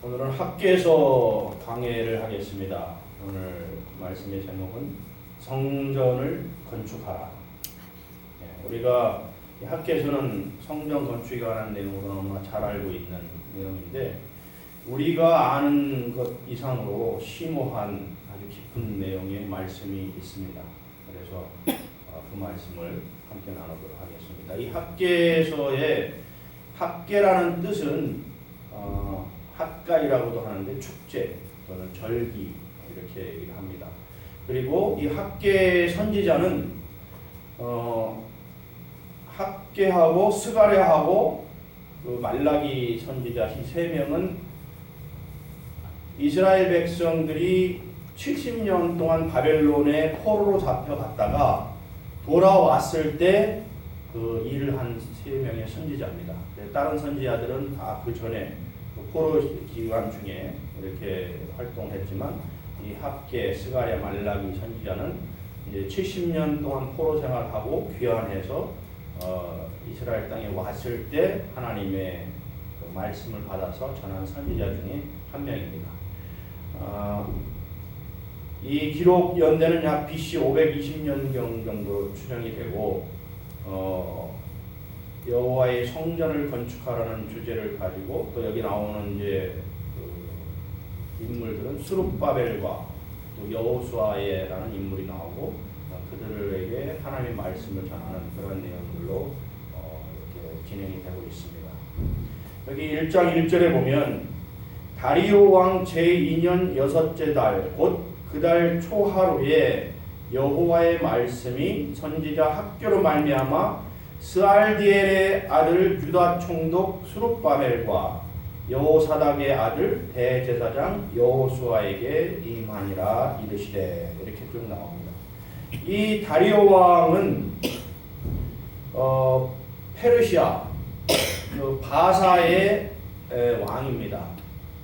오늘은 학개서 강해를 하겠습니다. 오늘 말씀의 제목은 성전을 건축하라. 우리가 학개서는 성전 건축에 관한 내용으로 너무나 잘 알고 있는 내용인데, 우리가 아는 것 이상으로 심오한 아주 깊은 내용의 말씀이 있습니다. 그래서 그 말씀을 함께 나누도록 하겠습니다. 이 학개서의 학개라는 뜻은 학가이라고도 하는데 축제 또는 절기 이렇게 얘기를 합니다. 그리고 이 학개 선지자는 학개하고 스가랴하고 그 말라기 선지자 이 세 명은 이스라엘 백성들이 70년 동안 바벨론의 포로로 잡혀갔다가 돌아왔을 때 그 일을 한 세 명의 선지자입니다. 다른 선지자들은 다 그 전에 포로 기간 중에 이렇게 활동했지만, 이 학개, 스가랴, 말라기 선지자는 이제 70년 동안 포로 생활하고 귀환해서 이스라엘 땅에 왔을 때 하나님의 그 말씀을 받아서 전한 선지자 중에 한 명입니다. 이 기록 연대는 약 BC 520년경 정도 추정이 되고, 여호와의 성전을 건축하라는 주제를 가지고, 또 여기 나오는 이제 그 인물들은 스룹바벨과 또 여호수아라는 인물이 나오고, 그들에게 하나님의 말씀을 전하는 그런 내용들로 이렇게 진행이 되고 있습니다. 여기 1장 1절에 보면 다리오 왕 제2년 여섯째 달 곧 그 달 초하루에 여호와의 말씀이 선지자 학교로 말미암아 스알디엘의 아들 유다 총독 스룹바벨과 여호사닥의 아들 대제사장 여호수아에게 임하니라 이르시되, 이렇게 쭉 나옵니다. 이 다리오 왕은 페르시아 그 바사의 왕입니다.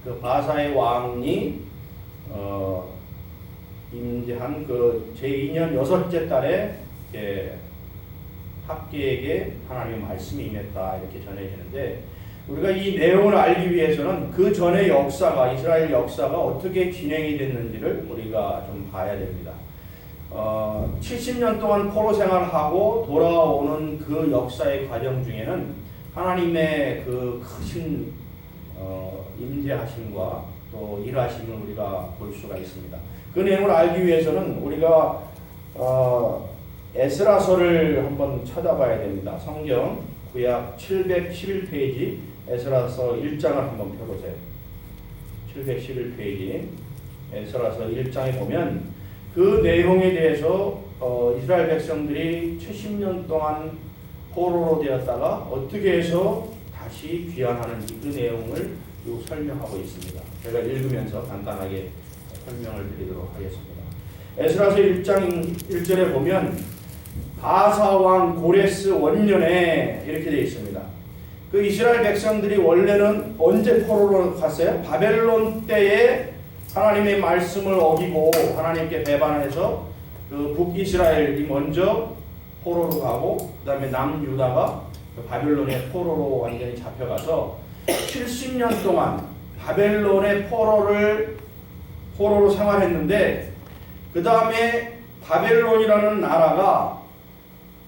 그 바사의 왕이 임재한 그 제2년 여섯째 달에 학개에게 하나님의 말씀이 임했다, 이렇게 전해지는데, 우리가 이 내용을 알기 위해서는 그 전의 역사가, 이스라엘 역사가 어떻게 진행이 됐는지를 우리가 좀 봐야 됩니다. 70년 동안 포로 생활하고 돌아오는 그 역사의 과정 중에는 하나님의 그 크신 임재하심과 또 일하심을 우리가 볼 수가 있습니다. 그 내용을 알기 위해서는 우리가 에스라서를 한번 찾아봐야 됩니다. 성경 구약 711페이지 에스라서 1장을 한번 펴보세요. 711페이지 에스라서 1장에 보면 그 내용에 대해서 이스라엘 백성들이 70년 동안 포로로 되었다가 어떻게 해서 다시 귀환하는지 그 내용을 설명하고 있습니다. 제가 읽으면서 간단하게 설명을 드리도록 하겠습니다. 에스라서 1장 1절에 보면 바사왕 고레스 원년에 이렇게 되어 있습니다. 그 이스라엘 백성들이 원래는 언제 포로로 갔어요? 바벨론 때에 하나님의 말씀을 어기고 하나님께 배반해서 그 북이스라엘이 먼저 포로로 가고, 그 다음에 남유다가 그 바벨론의 포로로 완전히 잡혀가서 70년 동안 바벨론의 포로로 생활했는데, 그 다음에 바벨론이라는 나라가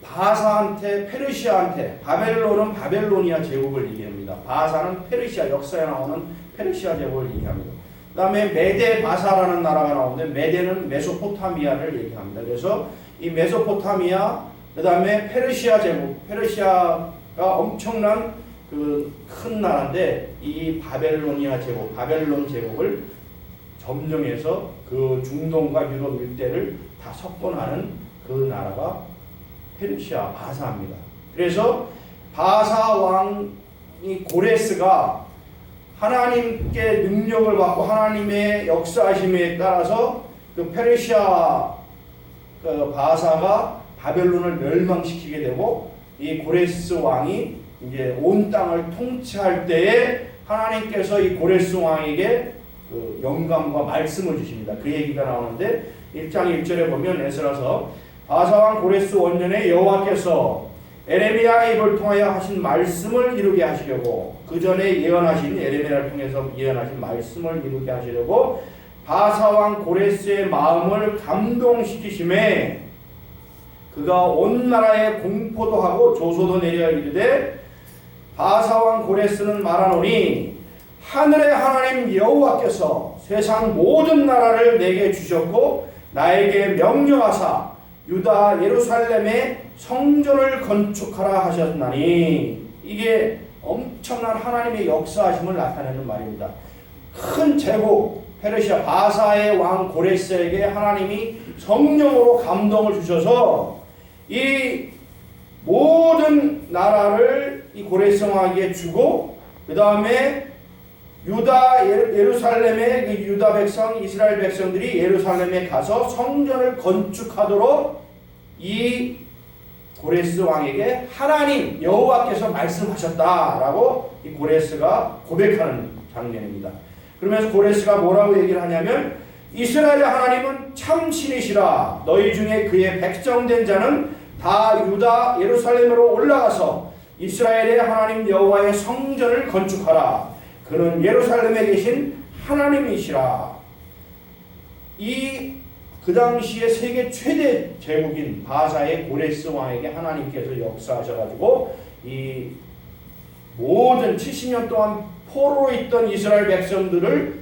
바사한테, 페르시아한테, 바벨론은 바벨로니아 제국을 얘기합니다. 바사는 페르시아, 역사에 나오는 페르시아 제국을 얘기합니다. 그 다음에 메데 바사라는 나라가 나오는데, 메데는 메소포타미아를 얘기합니다. 그래서 이 메소포타미아, 그 다음에 페르시아 제국, 페르시아가 엄청난 그 큰 나라인데, 이 바벨로니아 제국, 바벨론 제국을 점령해서 그 중동과 유럽 일대를 다 석권하는 그 나라가 페르시아 바사입니다. 그래서 바사 왕이 고레스가 하나님께 능력을 받고 하나님의 역사하심에 따라서 그 페르시아 그 바사가 바벨론을 멸망시키게 되고, 이 고레스 왕이 이제 온 땅을 통치할 때에 하나님께서 이 고레스 왕에게 그 영감과 말씀을 주십니다. 그 얘기가 나오는데 1장 1절에 보면 에스라서 바사왕 고레스 원년에 여호와께서 에레미야의 입을 통하여 하신 말씀을 이루게 하시려고, 그 전에 예언하신 에레미야를 통해서 예언하신 말씀을 이루게 하시려고 바사왕 고레스의 마음을 감동시키심에 그가 온 나라에 공포도 하고 조소도 내려 이르되, 바사왕 고레스는 말하노니 하늘의 하나님 여호와께서 세상 모든 나라를 내게 주셨고 나에게 명령하사 유다 예루살렘에 성전을 건축하라 하셨나니, 이게 엄청난 하나님의 역사하심을 나타내는 말입니다. 큰 제국 페르시아 바사의 왕 고레스에게 하나님이 성령으로 감동을 주셔서 이 모든 나라를 이 고레스 왕에게 주고, 그 다음에 유다 예루살렘의 그 유다 백성 이스라엘 백성들이 예루살렘에 가서 성전을 건축하도록 이 고레스 왕에게 하나님 여호와께서 말씀하셨다라고 이 고레스가 고백하는 장면입니다. 그러면서 고레스가 뭐라고 얘기를 하냐면, 이스라엘의 하나님은 참 신이시라. 너희 중에 그의 백성된 자는 다 유다 예루살렘으로 올라가서 이스라엘의 하나님 여호와의 성전을 건축하라. 그는 예루살렘에 계신 하나님이시라. 그 당시에 세계 최대 제국인 바사의 고레스 왕에게 하나님께서 역사하셔가지고 이 모든 70년 동안 포로로 있던 이스라엘 백성들을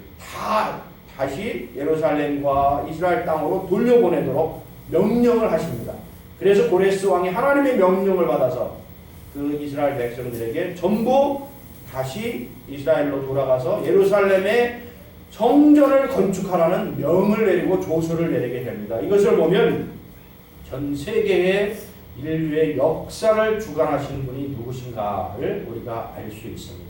다시 예루살렘과 이스라엘 땅으로 돌려보내도록 명령을 하십니다. 그래서 고레스 왕이 하나님의 명령을 받아서 그 이스라엘 백성들에게 전부 다시 이스라엘로 돌아가서 예루살렘에 성전을 건축하라는 명을 내리고 조서를 내리게 됩니다. 이것을 보면 전 세계의 인류의 역사를 주관하시는 분이 누구신가를 우리가 알 수 있습니다.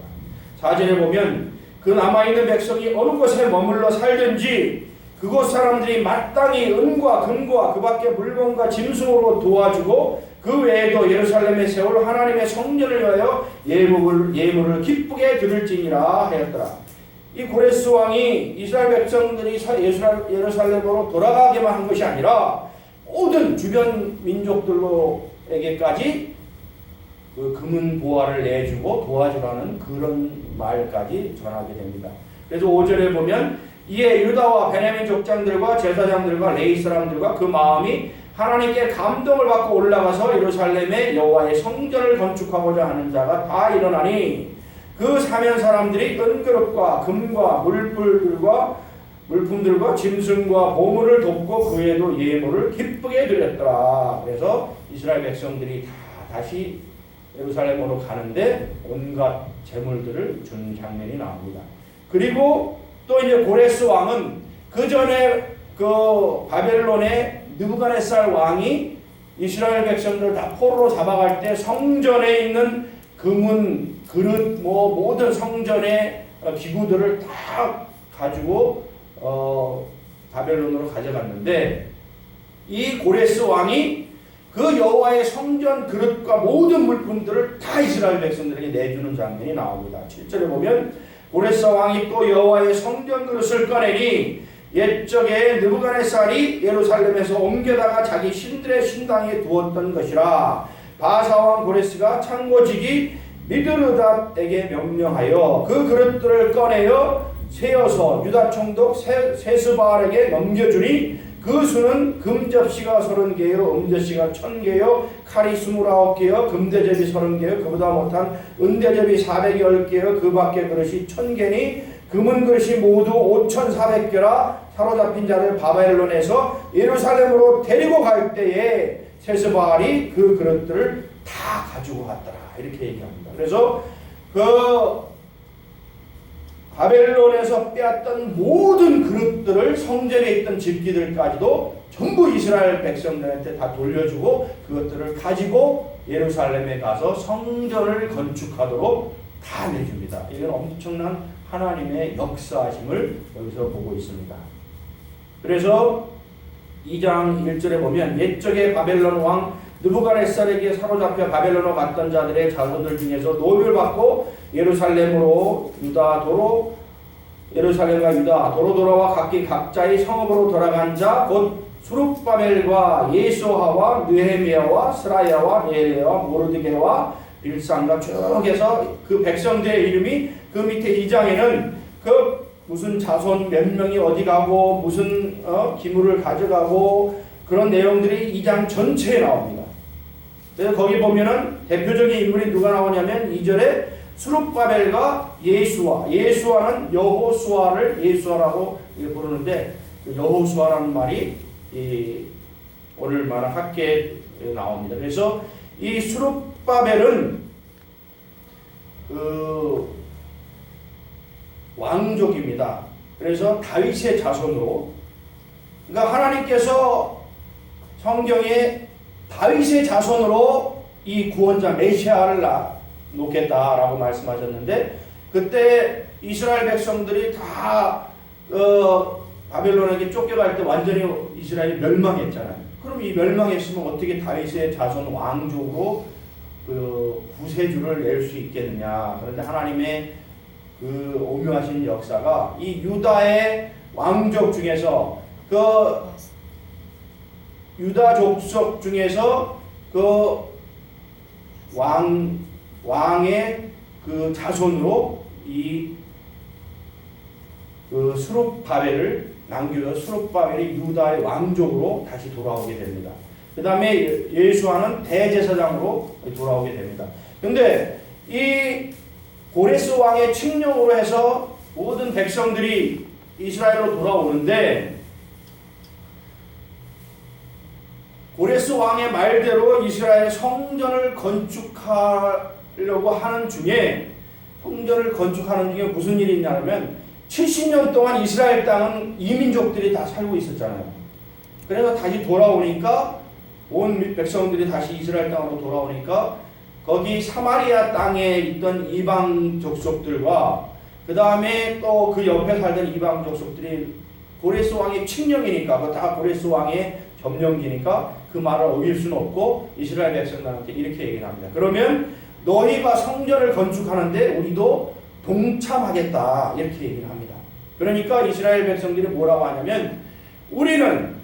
4절에 보면 그 남아있는 백성이 어느 곳에 머물러 살든지 그곳 사람들이 마땅히 은과 금과 그 밖에 물건과 짐승으로 도와주고 그 외에도 예루살렘에 세울 하나님의 성전을 위하여 예물을 기쁘게 드릴지니라 하였더라. 이 고레스 왕이 이스라엘 백성들이 예루살렘으로 돌아가게만 한 것이 아니라 모든 주변 민족들로에게까지 그 금은 보화를 내주고 도와주라는 그런 말까지 전하게 됩니다. 그래서 5절에 보면 이에 유다와 베냐민 족장들과 제사장들과 레위 사람들과 그 마음이 하나님께 감동을 받고 올라가서 예루살렘에 여호와의 성전을 건축하고자 하는 자가 다 일어나니, 그 사면 사람들이 은그릇과 금과 물품들과 짐승과 보물을 돕고 그 외에도 예물을 기쁘게 드렸더라. 그래서 이스라엘 백성들이 다시 예루살렘으로 가는데 온갖 재물들을 준 장면이 나옵니다. 그리고 또 이제 고레스 왕은 그 전에 그 바벨론의 느부갓네살 왕이 이스라엘 백성들을 다 포로로 잡아갈 때 성전에 있는 금은 그릇 모든 성전의 기구들을 다 가지고 바벨론으로 가져갔는데, 이 고레스 왕이 그 여호와의 성전 그릇과 모든 물품들을 다 이스라엘 백성들에게 내주는 장면이 나옵니다. 7절에 보면 고레스 왕이 또 여호와의 성전 그릇을 꺼내니 옛적에 느부갓네살이 예루살렘에서 옮겨다가 자기 신들의 신당에 두었던 것이라. 바사왕 고레스가 창고지기 미드르닷에게 명령하여 그 그릇들을 꺼내어 세어서 유다 총독 세스바알에게 넘겨주니, 그 수는 금접시가 30개요 은접시가 1000개요 칼이 29개요 금대접이 30개요 그보다 못한 은대접이 410개요 그 밖에 그릇이 1000개니 금은 그릇이 모두 5400개라. 사로잡힌 자를 바벨론에서 예루살렘으로 데리고 갈 때에 세스바알이 그 그릇들을 다 가지고 갔더라. 이렇게 얘기합니다. 그래서 그 바벨론에서 빼앗던 모든 그릇들을 성전에 있던 집기들까지도 전부 이스라엘 백성들한테 다 돌려주고 그것들을 가지고 예루살렘에 가서 성전을 건축하도록 다 내줍니다. 이건 엄청난 하나님의 역사하심을 여기서 보고 있습니다. 그래서 2장 1절에 보면 옛적에 바벨론 왕 느부갓네살에게 사로잡혀 바벨론으로 갔던 자들의 자손들 중에서 노비를 받고 예루살렘과 유다 도로 돌아와 각기 각자의 성읍으로 돌아간 자 곧 수룹바벨과 예수아와 느헤미야와 스라야와 네레와 모르드게와 빌산과 쭉 해서 그 백성들의 이름이 그 밑에 2장에는 그 무슨 자손 몇 명이 어디 가고 무슨 기물을 가져가고 그런 내용들이 2장 전체에 나옵니다. 그래서 거기 보면은 대표적인 인물이 누가 나오냐면 2절에 수룹바벨과 예수아, 예수아는 여호수아를 예수아라고 부르는데 여호수아라는 말이 오늘 말한 학계에 나옵니다. 그래서 이 수룹바벨은 그 왕족입니다. 그래서 다윗의 자손으로, 그러니까 하나님께서 성경에 다윗의 자손으로 이 구원자 메시아를 놓겠다라고 말씀하셨는데, 그때 이스라엘 백성들이 다 바벨론에게 쫓겨갈 때 완전히 이스라엘이 멸망했잖아요. 그럼 이 멸망했으면 어떻게 다윗의 자손 왕족으로 그 구세주를 낼 수 있겠느냐. 그런데 하나님의 그 오묘하신 역사가 이 유다의 왕족 중에서 그 유다 족속 중에서 그 왕의 그 자손으로 그 수룹바벨을 남겨서 수룹바벨이 유다의 왕족으로 다시 돌아오게 됩니다. 그 다음에 예수아는 대제사장으로 돌아오게 됩니다. 그런데 이 고레스 왕의 칙령으로 해서 모든 백성들이 이스라엘로 돌아오는데, 고레스 왕의 말대로 이스라엘 성전을 건축하려고 하는 중에, 성전을 건축하는 중에 무슨 일이 있냐면 70년 동안 이스라엘 땅은 이민족들이 다 살고 있었잖아요. 그래서 다시 돌아오니까 온 백성들이 다시 이스라엘 땅으로 돌아오니까 거기 사마리아 땅에 있던 이방 족속들과 그 다음에 또 그 옆에 살던 이방 족속들이 고레스 왕의 칙령이니까, 그 다 고레스 왕의 점령기니까 그 말을 어길 수는 없고 이스라엘 백성들한테 이렇게 얘기를 합니다. 그러면 너희가 성전을 건축하는데 우리도 동참하겠다, 이렇게 얘기를 합니다. 그러니까 이스라엘 백성들이 뭐라고 하냐면, 우리는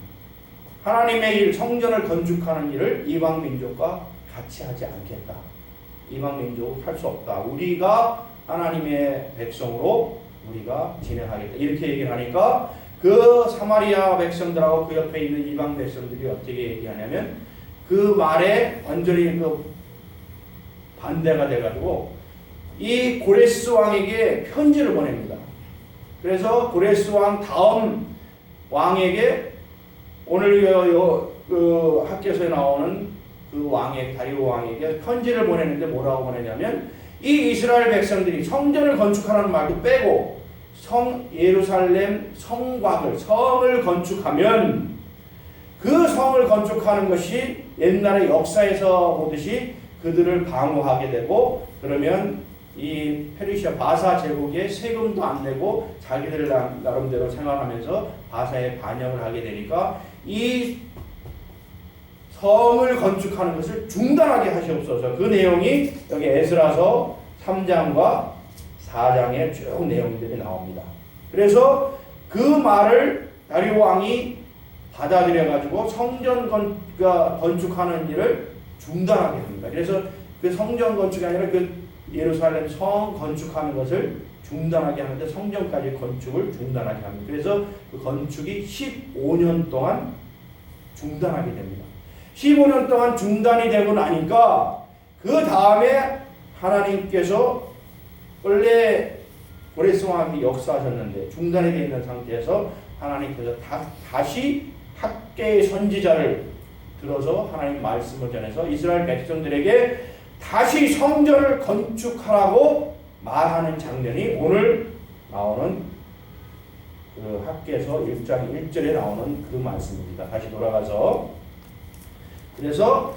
하나님의 일, 성전을 건축하는 일을 이방 민족과 같이 하지 않겠다. 이방 민족은 할 수 없다. 우리가 하나님의 백성으로 우리가 진행하겠다. 이렇게 얘기를 하니까 그 사마리아 백성들하고 그 옆에 있는 이방 백성들이 어떻게 얘기하냐면, 그 말에 완전히 그 반대가 돼가지고 이 고레스 왕에게 편지를 보냅니다. 그래서 고레스 왕 다음 왕에게, 오늘 그 학교에서 나오는 그 왕의 다리오 왕에게 편지를 보내는데 뭐라고 보내냐면, 이 이스라엘 백성들이 성전을 건축하는 말도 빼고 예루살렘 성곽을, 성을 건축하면 그 성을 건축하는 것이 옛날의 역사에서 보듯이 그들을 방어하게 되고, 그러면 이 페르시아 바사 제국에 세금도 안 내고 자기들 나름대로 생활하면서 바사에 반역을 하게 되니까 이 성을 건축하는 것을 중단하게 하시옵소서. 그 내용이 여기 에스라서 3장과 4장에 쭉 내용들이 나옵니다. 그래서 그 말을 다리오 왕이 받아들여가지고 성전 건축하는 일을 중단하게 합니다. 그래서 그 성전 건축이 아니라 그 예루살렘 성 건축하는 것을 중단하게 하는데, 성전까지 건축을 중단하게 합니다. 그래서 그 건축이 15년 동안 중단하게 됩니다. 15년 동안 중단이 되고 나니까 그 다음에 하나님께서 원래 고레스 왕이 역사하셨는데 중단이 되어 있는 상태에서 하나님께서 다시 학계의 선지자를 들어서 하나님 말씀을 전해서 이스라엘 백성들에게 다시 성전을 건축하라고 말하는 장면이 오늘 나오는 그 학계에서 1장 1절에 나오는 그 말씀입니다. 다시 돌아가서, 그래서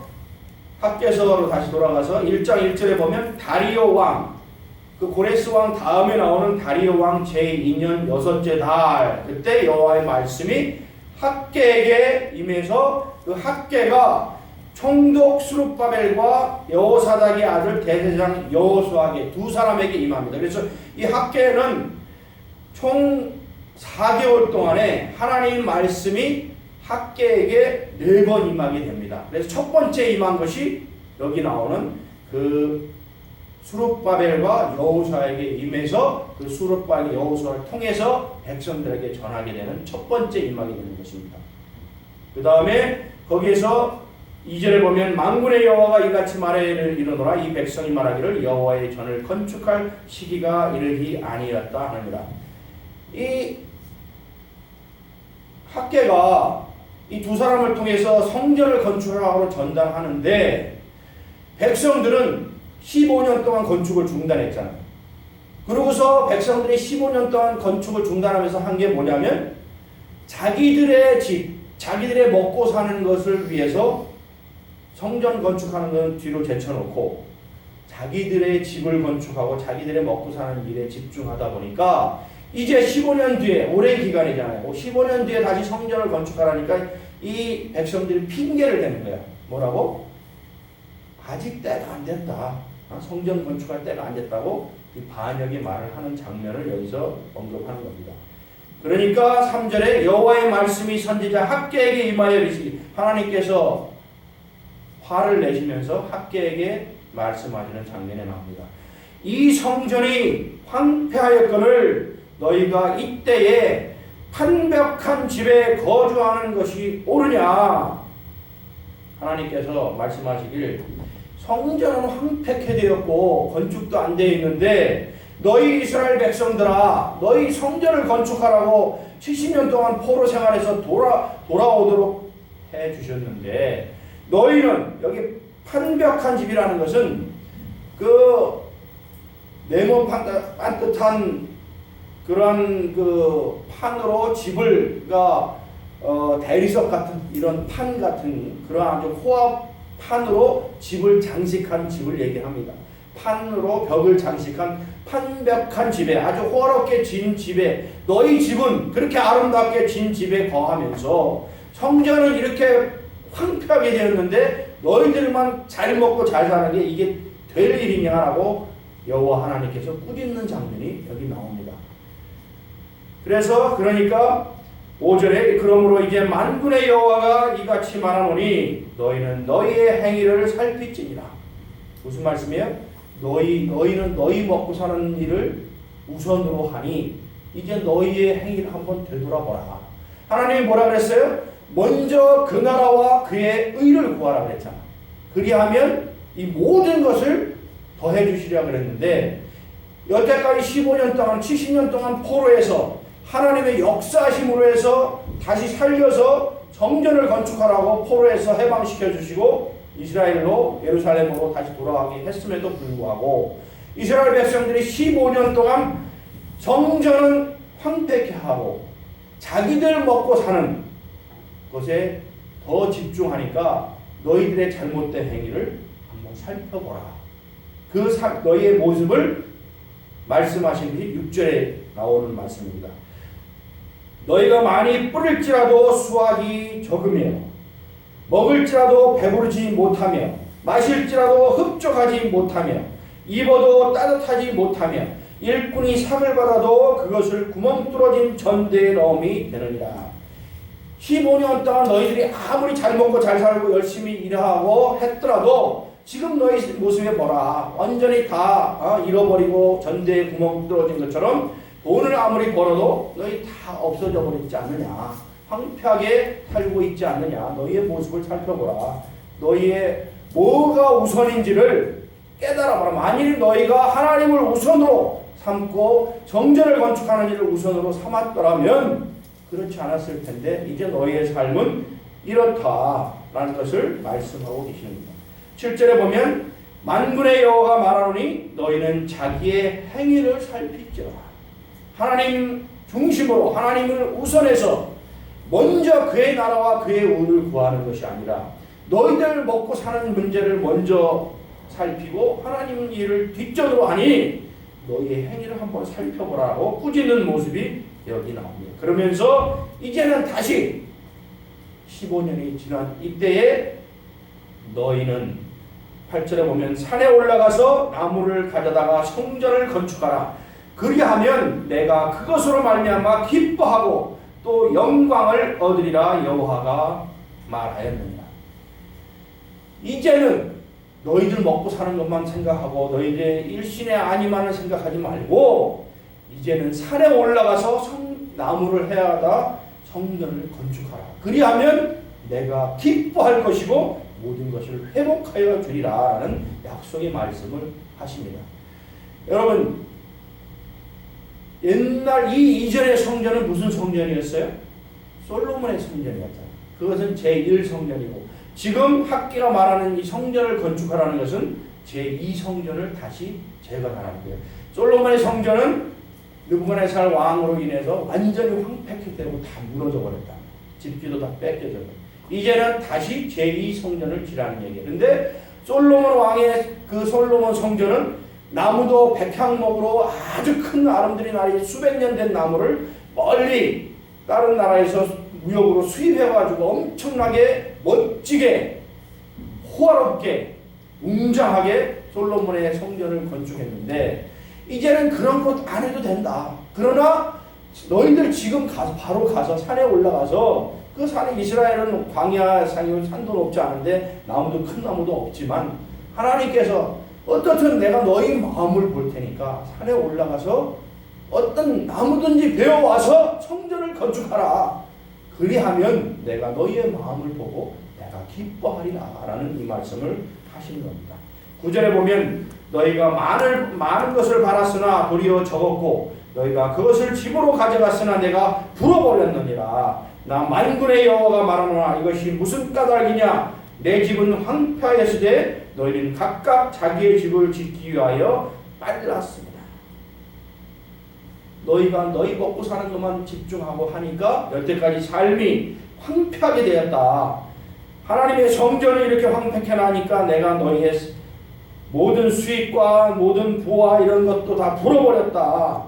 학계서로 다시 돌아가서 1장 1절에 보면 다리오 왕, 그 고레스 왕 다음에 나오는 다리오 왕 제2년 6째 달, 그때 여호와의 말씀이 학계에게 임해서 그 학계가 총독 수룹바벨과 여호사닥의 아들 대제사장 여호수아에게, 두 사람에게 임합니다. 그래서 이 학계는 총 4개월 동안에 하나님 말씀이 학개에게 4번 임하게 됩니다. 그래서 첫 번째 임한 것이 여기 나오는 그 수룹바벨과 여호수아에게 임해서 그 수룹바벨 여호수아를 통해서 백성들에게 전하게 되는 첫 번째 임하게 되는 것입니다. 그 다음에 거기에서 2절에 보면 만군의 여호와가 이같이 말하기를 이 백성이 말하기를 여호와의 전을 건축할 시기가 이르기 아니었다 하느니라. 이 학개가 이 두 사람을 통해서 성전을 건축하라고 전달하는데 백성들은 15년 동안 건축을 중단했잖아요. 그러고서 백성들이 15년 동안 건축을 중단하면서 한 게 뭐냐면 자기들의 집, 자기들의 먹고 사는 것을 위해서 성전 건축하는 건 뒤로 제쳐놓고 자기들의 집을 건축하고 자기들의 먹고 사는 일에 집중하다 보니까 이제 15년 뒤에, 오랜 기간이잖아요. 15년 뒤에 다시 성전을 건축하라니까 이 백성들이 핑계를 대는 거야. 뭐라고? 아직 때가 안 됐다. 성전 건축할 때가 안 됐다고 이 반역의 말을 하는 장면을 여기서 언급하는 겁니다. 그러니까 3절에 여호와의 말씀이 선지자 학개에게 임하여 이르시기, 하나님께서 화를 내시면서 학개에게 말씀하시는 장면이 나옵니다. 이 성전이 황폐하였거늘 너희가 이때에 판벽한 집에 거주하는 것이 옳으냐. 하나님께서 말씀하시길 성전은 황폐케 되었고 건축도 안 되어 있는데 너희 이스라엘 백성들아, 너희 성전을 건축하라고 70년 동안 포로 생활해서 돌아오도록 해주셨는데 너희는, 여기 판벽한 집이라는 것은 그 네모 반듯한 그런 그 판으로 집을, 그러니까 대리석 같은 이런 판 같은 그런 아주 호합판으로 집을 장식한 집을 얘기합니다. 판으로 벽을 장식한 판벽한 집에, 아주 호화롭게 진 집에, 너희 집은 그렇게 아름답게 진 집에 거하면서 성전은 이렇게 황폐하게 되었는데 너희들만 잘 먹고 잘 사는 게 이게 될 일이냐라고 여호와 하나님께서 꾸짖는 장면이 여기 나옵니다. 그래서 그러니까 5절에 그러므로 이제 만군의 여호와가 이같이 말하노니 너희는 너희의 행위를 살필지니라. 무슨 말씀이에요? 너희는 너희 먹고 사는 일을 우선으로 하니 이제 너희의 행위를 한번 되돌아보라. 하나님이 뭐라 그랬어요? 먼저 그 나라와 그의 의를 구하라 그랬잖아. 그리하면 이 모든 것을 더해 주시려 그랬는데 여태까지 15년 동안 70년 동안 포로에서 하나님의 역사하심으로 해서 다시 살려서 성전을 건축하라고 포로에서 해방시켜 주시고 이스라엘로 예루살렘으로 다시 돌아가게 했음에도 불구하고 이스라엘 백성들이 15년 동안 성전은 황폐케 하고 자기들 먹고 사는 것에 더 집중하니까 너희들의 잘못된 행위를 한번 살펴보라. 그 너희의 모습을 말씀하신 것이 6절에 나오는 말씀입니다. 너희가 많이 뿌릴지라도 수확이 적으며 먹을지라도 배부르지 못하며 마실지라도 흡족하지 못하며 입어도 따뜻하지 못하며 일꾼이 상을 받아도 그것을 구멍 뚫어진 전대에 넣음이 되느니라. 15년 동안 너희들이 아무리 잘 먹고 잘 살고 열심히 일하고 했더라도 지금 너희 모습에 뭐라 완전히 다 잃어버리고 전대에 구멍 뚫어진 것처럼 돈을 아무리 벌어도 너희 다 없어져 버리지 않느냐. 황폐하게 살고 있지 않느냐. 너희의 모습을 살펴보라. 너희의 뭐가 우선인지를 깨달아봐라. 만일 너희가 하나님을 우선으로 삼고 성전을 건축하는 일을 우선으로 삼았더라면 그렇지 않았을 텐데 이제 너희의 삶은 이렇다라는 것을 말씀하고 계십니다. 7절에 보면 만군의 여호와가 말하노니 너희는 자기의 행위를 살필지어다. 하나님 중심으로 하나님을 우선해서 먼저 그의 나라와 그의 의를 구하는 것이 아니라 너희들 먹고 사는 문제를 먼저 살피고 하나님 일을 뒷전으로 하니 너희의 행위를 한번 살펴보라고 꾸짖는 모습이 여기 나옵니다. 그러면서 이제는 다시 15년이 지난 이때에 너희는 8절에 보면 산에 올라가서 나무를 가져다가 성전을 건축하라. 그리하면 내가 그것으로 말미암아 기뻐하고 또 영광을 얻으리라 여호와가 말하였느니라. 이제는 너희들 먹고 사는 것만 생각하고 너희들의 일신의 안위만을 생각하지 말고 이제는 산에 올라가서 나무를 해야하다 성전을 건축하라. 그리하면 내가 기뻐할 것이고 모든 것을 회복하여 주리라 라는 약속의 말씀을 하십니다. 여러분, 옛날 이전의 성전은 무슨 성전이었어요? 솔로몬의 성전이었잖아요. 그것은 제1성전이고 지금 학계가 말하는 이 성전을 건축하라는 것은 제2성전을 다시 재건하라는 거예요. 솔로몬의 성전은 느부갓네살 왕으로 인해서 완전히 황폐되고 다 무너져 버렸다. 집기도 다 뺏겨져. 이제는 다시 제2성전을 지라는 얘기예요. 그런데 솔로몬 왕의 그 솔로몬 성전은 나무도 백향목으로 아주 큰 아름드리 나리 수백 년 된 나무를 멀리 다른 나라에서 무역으로 수입해가지고 엄청나게 멋지게 호화롭게 웅장하게 솔로몬의 성전을 건축했는데 이제는 그런 것 안 해도 된다. 그러나 너희들 지금 바로 가서 산에 올라가서 그 산에 이스라엘은 광야 산이 산도 높지 않은데 나무도 큰 나무도 없지만 하나님께서 어떻든 내가 너희 마음을 볼 테니까 산에 올라가서 어떤 나무든지 베어와서 성전을 건축하라. 그리하면 내가 너희의 마음을 보고 내가 기뻐하리라 라는 이 말씀을 하시는 겁니다. 9절에 보면 너희가 많은 것을 바랐으나 도리어 적었고 너희가 그것을 집으로 가져갔으나 내가 불어버렸느니라. 나 만군의 여호와가 말하노라. 이것이 무슨 까닭이냐. 내 집은 황폐하였으되 너희는 각각 자기의 집을 짓기 위하여 빨랐습니다. 너희가 너희 먹고 사는 것만 집중하고 하니까 여태까지 삶이 황폐하게 되었다. 하나님의 성전이 이렇게 황폐해 나니까 내가 너희의 모든 수익과 모든 부와 이런 것도 다 불어버렸다.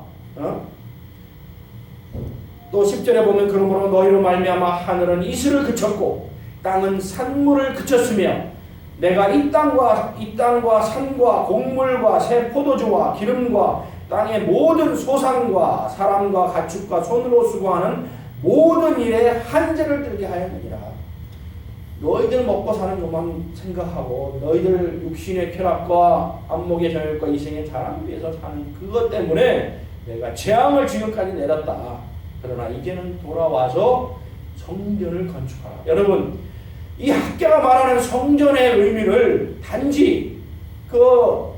또 10절에 보면 그러므로 너희로 말미암아 하늘은 이슬을 그쳤고 땅은 산물을 그쳤으며 내가 이 땅과 산과 곡물과 새 포도주와 기름과 땅의 모든 소산과 사람과 가축과 손으로 수고하는 모든 일에 한재를 들게 하였느니라. 너희들 먹고 사는 것만 생각하고 너희들 육신의 쾌락과 안목의 정욕과 이생의 자랑을 위해서 사는 그것 때문에 내가 재앙을 지금까지 내렸다. 그러나 이제는 돌아와서 성전을 건축하라. 여러분, 이 학계가 말하는 성전의 의미를 단지 그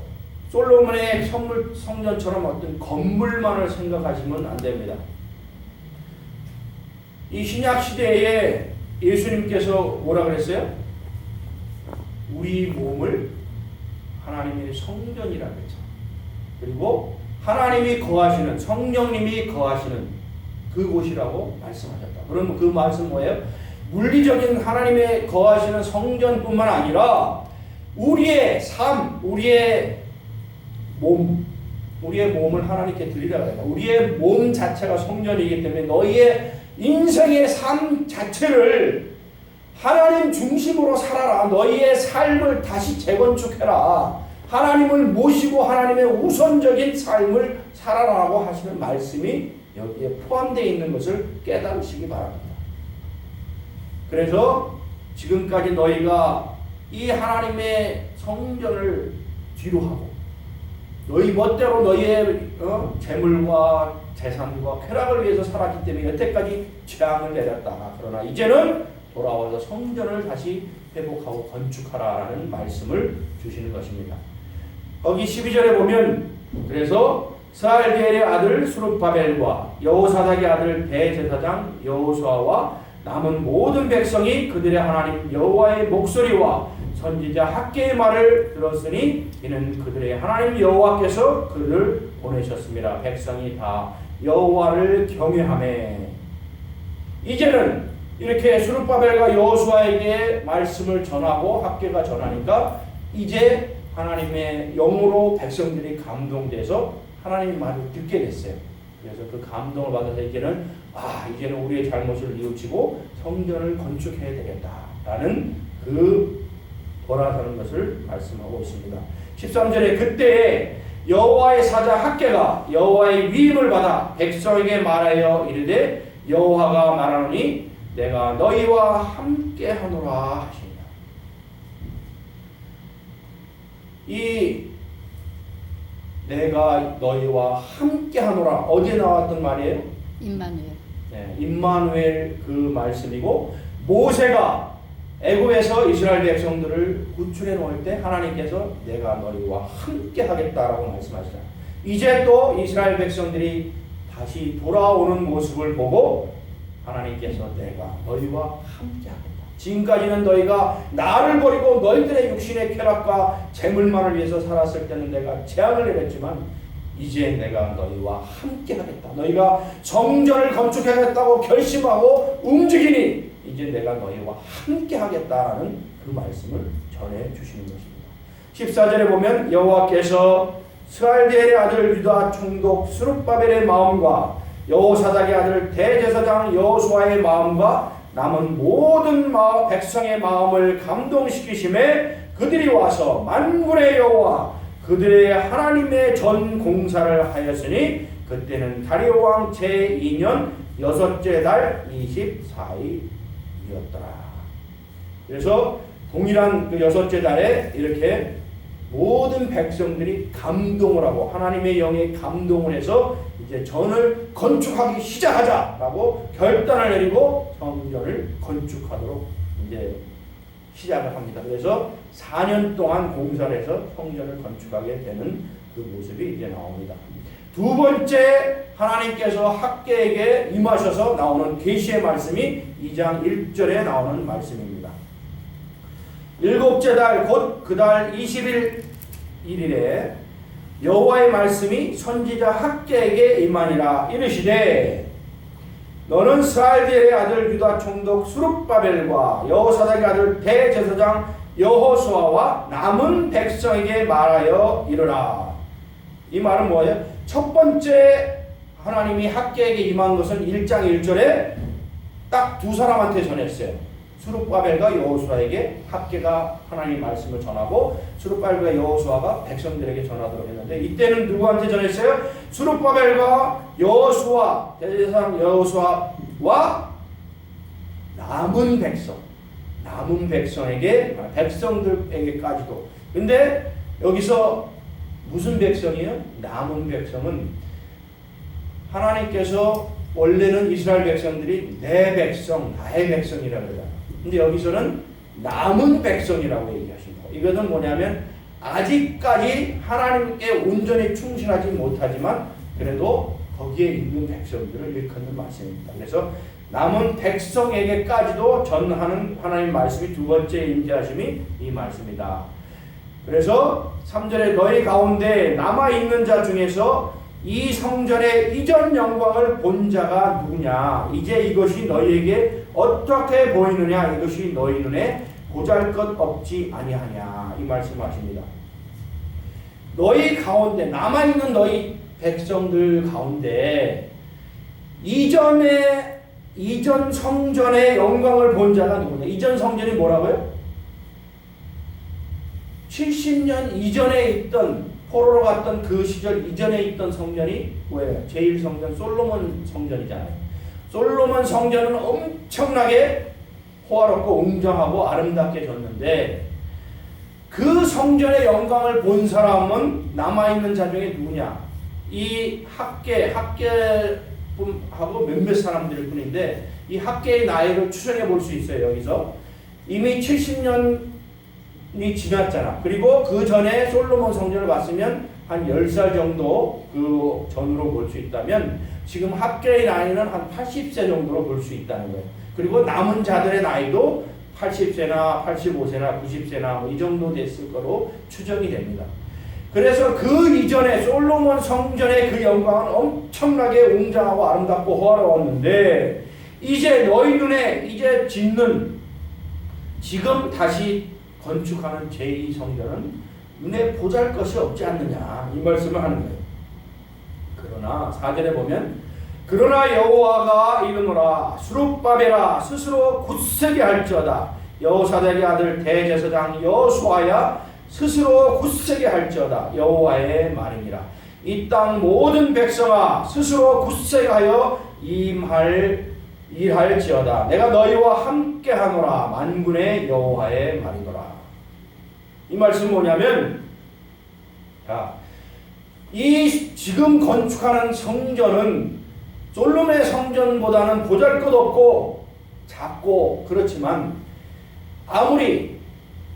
솔로몬의 성전처럼 어떤 건물만을 생각하시면 안 됩니다. 이 신약 시대에 예수님께서 뭐라 그랬어요? 우리 몸을 하나님의 성전이라 그랬죠. 그리고 하나님이 거하시는 성령님이 거하시는 그곳이라고 말씀하셨다. 그러면 그 말씀 뭐예요? 물리적인 하나님의 거하시는 성전뿐만 아니라 우리의 삶, 우리의 몸을 하나님께 드리라고 해요. 우리의 몸 자체가 성전이기 때문에 너희의 인생의 삶 자체를 하나님 중심으로 살아라. 너희의 삶을 다시 재건축해라. 하나님을 모시고 하나님의 우선적인 삶을 살아라고 하시는 말씀이 여기에 포함되어 있는 것을 깨달으시기 바랍니다. 그래서 지금까지 너희가 이 하나님의 성전을 뒤로 하고 너희 멋대로 너희의 재물과 재산과 쾌락을 위해서 살았기 때문에 여태까지 재앙을 내렸다. 그러나 이제는 돌아와서 성전을 다시 회복하고 건축하라라는 말씀을 주시는 것입니다. 거기 12절에 보면 그래서 스알디엘의 아들 스룹바벨과 여호사닥의 아들 대제사장 여호수아와 남은 모든 백성이 그들의 하나님 여호와의 목소리와 선지자 학개의 말을 들었으니 이는 그들의 하나님 여호와께서 그를 보내셨습니다. 백성이 다 여호와를 경외하매. 이제는 이렇게 스룹바벨과 여호수아에게 말씀을 전하고 학개가 전하니까 이제 하나님의 영으로 백성들이 감동돼서 하나님의 말을 듣게 됐어요. 그래서 그 감동을 받아서 이제는 우리의 잘못을 뉘우치고 성전을 건축해야 되겠다라는 그 돌아서는 것을 말씀하고 있습니다. 13절에 그때에 여호와의 사자 학개가 여호와의 위임을 받아 백성에게 말하여 이르되 여호와가 말하노니 내가 너희와 함께 하노라 하시니라. 이 내가 너희와 함께 하노라 어디에 나왔던 말이에요? 임마누엘. 네, 임마누엘 그 말씀이고, 모세가 애굽에서 이스라엘 백성들을 구출해 놓을 때 하나님께서 내가 너희와 함께 하겠다라고 말씀하시잖아요. 이제 또 이스라엘 백성들이 다시 돌아오는 모습을 보고 하나님께서 내가 너희와 함께 하겠다. 지금까지는 너희가 나를 버리고 너희들의 육신의 쾌락과 재물만을 위해서 살았을 때는 내가 재앙을 내렸지만 이제 내가 너희와 함께 하겠다. 너희가 성전을 건축하겠다고 결심하고 움직이니 이제 내가 너희와 함께 하겠다라는 그 말씀을 전해 주시는 것입니다. 14절에 보면 여호와께서 스알디엘의 아들 유다 총독 스룹바벨의 마음과 여호사닥의 아들 대제사장 여호수아의 마음과 남은 모든 백성의 마음을 감동시키심에 그들이 와서 만군의 여호와 그들의 하나님의 전 공사를 하였으니 그때는 다리오 왕 제2년 여섯째 달 24일이었더라. 그래서 동일한 그 여섯째 달에 이렇게 모든 백성들이 감동을 하고 하나님의 영에 감동을 해서 이제 전을 건축하기 시작하자라고 결단을 내리고 성전을 건축하도록 이제 시작을 합니다. 그래서 4년 동안 공사를 해서 성전을 건축하게 되는 그 모습이 이제 나옵니다. 두 번째 하나님께서 학개에게 임하셔서 나오는 계시의 말씀이 2장 1절에 나오는 말씀입니다. 일곱째 달 곧 그 달 21일에 여호와의 말씀이 선지자 학개에게 임하니라. 이르시되 너는 스알디엘의 아들 유다 총독 스룹바벨과 여호사닥의 아들 대제사장 여호수아와 남은 백성에게 말하여 이르라. 이 말은 뭐예요? 첫 번째 하나님이 학개에게 임한 것은 1장 1절에 딱 두 사람한테 전했어요. 스룹바벨과 여호수아에게 학개가 하나님 말씀을 전하고 스룹바벨과 여호수아가 백성들에게 전하도록 했는데, 이때는 누구한테 전했어요? 스룹바벨과 여호수아, 대제사장 여호수아와 남은 백성에게, 백성들에게까지도. 근데 여기서 무슨 백성이에요? 남은 백성은 하나님께서 원래는 이스라엘 백성들이 내 백성, 나의 백성이라고 그러잖아요. 근데 여기서는 남은 백성이라고 얘기하신 거예요. 이것은 뭐냐면 아직까지 하나님께 온전히 충실하지 못하지만 그래도 거기에 있는 백성들을 일컫는 말씀입니다. 그래서 남은 백성에게까지도 전하는 하나님 말씀이 두 번째 임재하심이 이 말씀이다. 그래서 3절에 너희 가운데 남아있는 자 중에서 이 성전의 이전 영광을 본 자가 누구냐? 이제 이것이 너희에게 어떻게 보이느냐? 이것이 너희 눈에 보잘것없지 아니하냐? 이 말씀하십니다. 너희 가운데 남아있는 너희 백성들 가운데 이전 성전의 영광을 본 자가 누구냐? 이전 성전이 뭐라고요? 70년 이전에 있던, 포로로 갔던 그 시절 이전에 있던 성전이 뭐예요? 제1성전 솔로몬 성전이잖아요. 솔로몬 성전은 엄청나게 호화롭고 웅장하고 아름답게 졌는데 그 성전의 영광을 본 사람은 남아있는 자 중에 누구냐? 이 학개하고 몇몇 사람들일 뿐인데 이 학개의 나이를 추정해 볼 수 있어요. 여기서 이미 70년이 지났잖아. 그리고 그 전에 솔로몬 성전을 봤으면 한 10살 정도 그 전으로 볼 수 있다면 지금 학개의 나이는 한 80세 정도로 볼 수 있다는 거예요. 그리고 남은 자들의 나이도 80세나 85세나 90세나 뭐 이 정도 됐을 거로 추정이 됩니다. 그래서 그 이전에 솔로몬 성전의 그 영광은 엄청나게 웅장하고 아름답고 호화로웠는데 이제 너희 눈에 이제 짓는 지금 다시 건축하는 제2성전은 눈에 보잘것이 없지 않느냐 이 말씀을 하는 거예요. 그러나 4절에 보면 그러나 여호와가 이르노라 스룹바벨아 스스로 굳세게 할지어다 여호사닥의 아들 대제사장 여호수아야 스스로 굳세게 할지어다 여호와의 말이니라. 이 땅 모든 백성아 스스로 굳세게 하여 임할 일할지어다. 내가 너희와 함께하노라. 만군의 여호와의 말이더라. 이 말씀은 뭐냐면, 자, 이 지금 건축하는 성전은 솔로몬의 성전보다는 보잘것없고 작고 그렇지만, 아무리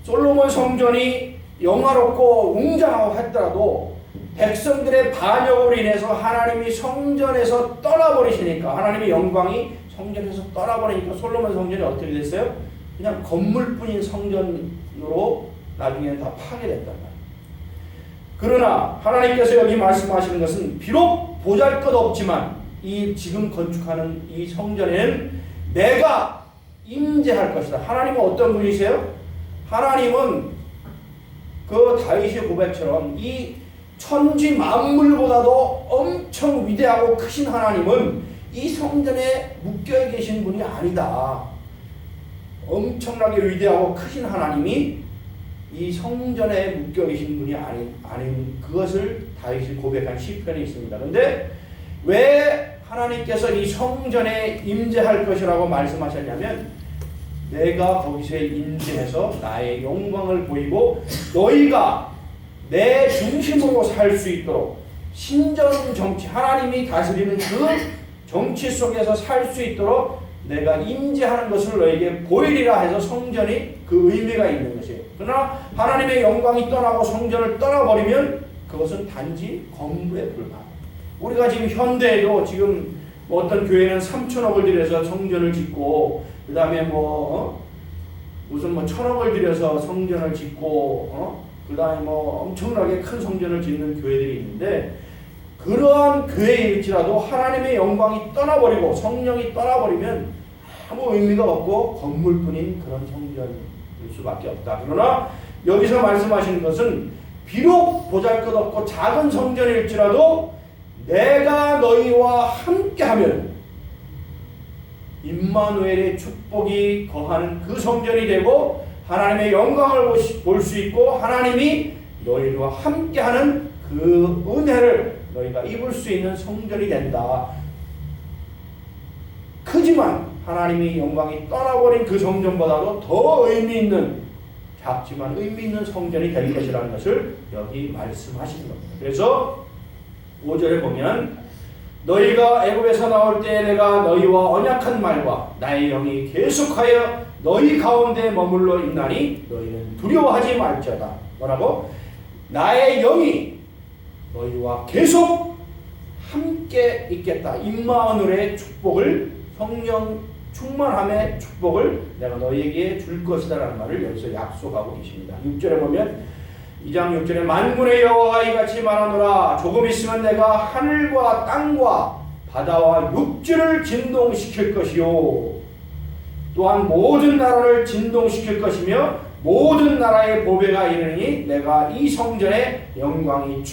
솔로몬 성전이 영화롭고 웅장하고 했더라도 백성들의 반역으로 인해서 하나님이 성전에서 떠나버리시니까, 하나님의 영광이 성전에서 떠나버리니까 솔로몬 성전이 어떻게 됐어요? 그냥 건물뿐인 성전으로 나중에는 다 파괴됐단 말이에요. 그러나 하나님께서 여기 말씀하시는 것은 비록 보잘것없지만 이 지금 건축하는 이 성전에는 내가 임재할 것이다. 하나님은 어떤 분이세요? 하나님은 그 다윗의 고백처럼 이 천지 만물보다도 엄청 위대하고 크신 하나님은 이 성전에 묶여 계신 분이 아니다. 엄청나게 위대하고 크신 하나님이 이 성전에 묶여 계신 분이 아닌 그것을 다윗이 고백한 시편이 있습니다. 그런데 왜 하나님께서 이 성전에 임재할 것이라고 말씀하셨냐면, 내가 거기서 임재해서 나의 영광을 보이고 너희가 내 중심으로 살 수 있도록, 신전 정치, 하나님이 다스리는 그 정치 속에서 살 수 있도록 내가 임재하는 것을 너에게 보이리라 해서 성전이 그 의미가 있는 것이에요. 그러나 하나님의 영광이 떠나고 성전을 떠나버리면 그것은 단지 건물에 불과합니다. 우리가 지금 현대에도 지금 어떤 교회는 3천억을 들여서 성전을 짓고, 그 다음에 무슨 1,000억을 들여서 성전을 짓고, 그 다음에 엄청나게 큰 성전을 짓는 교회들이 있는데, 그러한 교회일지라도 하나님의 영광이 떠나버리고 성령이 떠나버리면 아무 의미가 없고 건물뿐인 그런 성전일 수밖에 없다. 그러나 여기서 말씀하시는 것은 비록 보잘것없고 작은 성전일지라도 내가 너희와 함께하면 임마누엘의 축복이 거하는 그 성전이 되고 하나님의 영광을 볼 수 있고 하나님이 너희와 함께하는 그 은혜를 너희가 입을 수 있는 성전이 된다. 크지만 하나님의 영광이 떠나버린 그 성전보다도 더 의미 있는, 작지만 의미 있는 성전이 될 것이라는 것을 여기 말씀하시는 겁니다. 그래서 5절에 보면, 너희가 애굽에서 나올 때 내가 너희와 언약한 말과 나의 영이 계속하여 너희 가운데 머물러 있나니 너희는 두려워하지 말지어다. 뭐라고? 나의 영이 너희와 계속 함께 있겠다. 임마누엘의 축복을, 성령 충만함의 축복을 내가 너희에게 줄 것이다 라는 말을 여기서 약속하고 계십니다. 6절에 보면, 2장 6절에 만군의 여호와가 이같이 말하노라. 조금 있으면 내가 하늘과 땅과 바다와 육지를 진동시킬 것이요 또한 모든 나라를 진동시킬 것이며 모든 나라의 보배가 이르니 내가 이 성전의 영광이